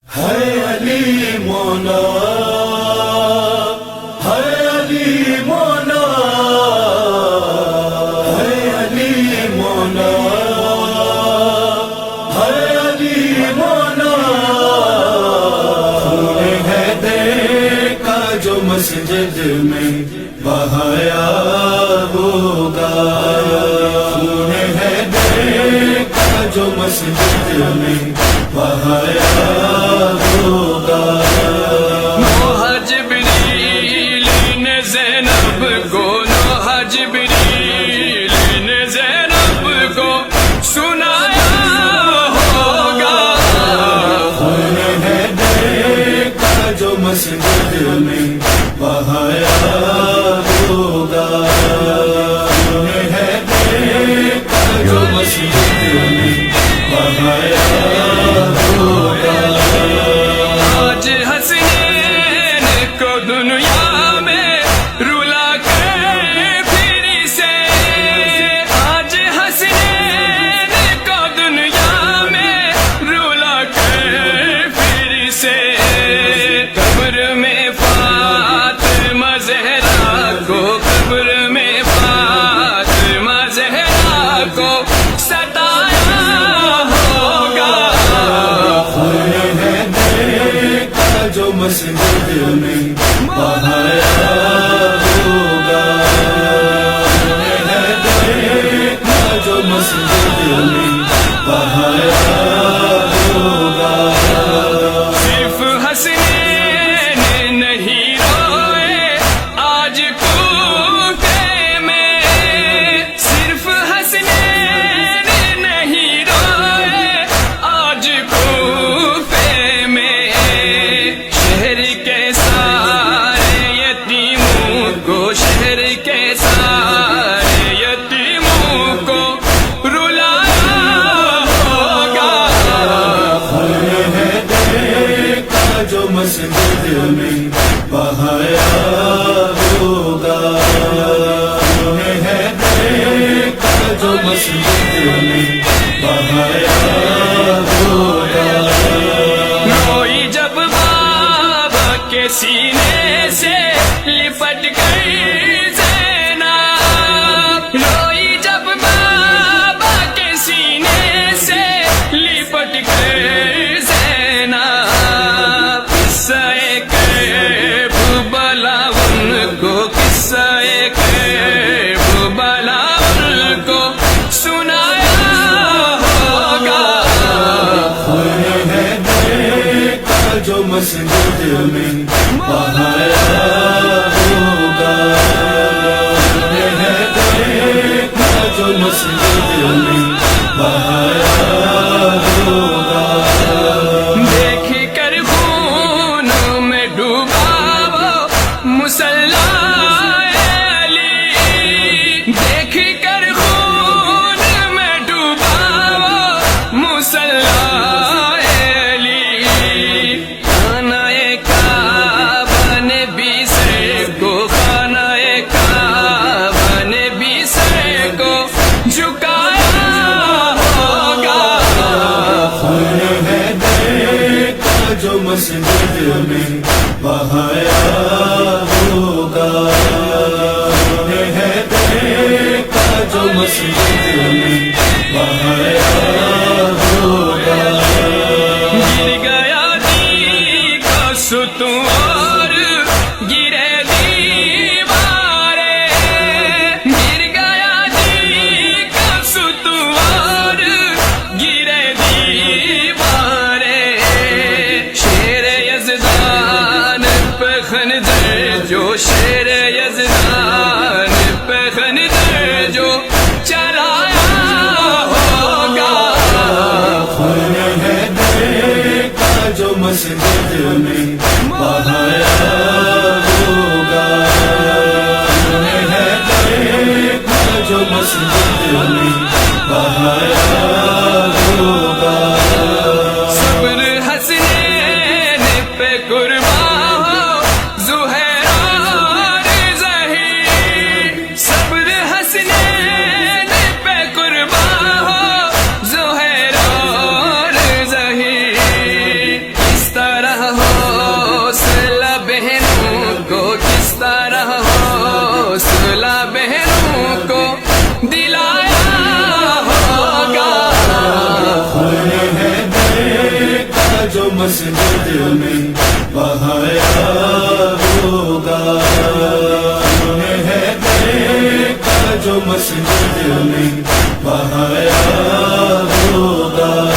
ہے علی مولا، ہے علی مولا، ہے علی مولا، ہے علی مولا، خون حیدر کا جو مسجد میں بہایا ہوگا، خون حیدر کا جو مسجد میں بہایا ہوگا۔ نوحہ جبریل نے زینب کو، نوحہ جبریل نے زینب کو سنایا ہوگا، خون حیدر کا جو مسجد میں بہایا ہوگا، خون حیدر کا جو مسجد میں بہایا ہوگا۔ آج حسنین کو دنیا میں رلا کر پھر سے، آج حسنین کو دنیا میں رلا کر پھر سے، قبر میں فاطمہ زہرا کو، قبر میں فاطمہ زہرا کو ستایا ہوگا، خون حیدر کا جو مسجد میں بہایا ہوگا، خون حیدر کا جو مسجد میں بہایا ہوگا۔ صرف حسنین نہیں روئے آج کوفے میں، صرف حسنین نہیں روئے آج کوفے میں، شہر کے سارے یتیموں کو، شہر کے سارے یتیموں کو رلایا ہوگا، خون حیدر کا جو مسجد میں بہایا ہوگا، خون حیدر کا جو مسجد میں بہایا ہوگا۔ روئی جب بابا کے سینے سے لپٹ گئی زینب، روئی جب بابا کے سینے سے لپٹ گئی زینب، قصہ کربلا ان کو، قصہ کربلا ان کو سنایا ہوگا، خون حیدر کا جو مسجد میں بہایا ہوگا، خون حیدر کا جو مسجد میں بہایا ہوگا۔ دیکھ کر خون میں ڈوبا وہ مسلح علی، دیکھ کر خون میں ڈوبا وہ مسلح علی، خانہ کعبہ نے بھی سر کو، خانہ کعبہ نے بھی سر کو جھکایا ہوگا، خون حیدر کا جو مسجد میں بہایا ہوگا، خون حیدر کا جو مسجد میں بہایا ہوگا۔ گر گیا دی کا ستون اور گرے دیوارے، گر گیا دی کا ستون اور گرے دیوارے، شیر یزدان پہ خنجر جو، شیر یزدان پہ خنجر جو چلایا ہوگا، خون حیدر کا جو مسجد میں بہایا ہوگا، خون حیدر کا جو مسجد میں بہایا ہوگا۔ صبر حسنین پہ قربان ہو زہیر اور ظہیر، صبر حسنین پہ قربان ہو زہیر اور ظہیر، مسجد میں بہایا ہوگا، خون حیدر کا جو مسجد میں بہایا ہوگا۔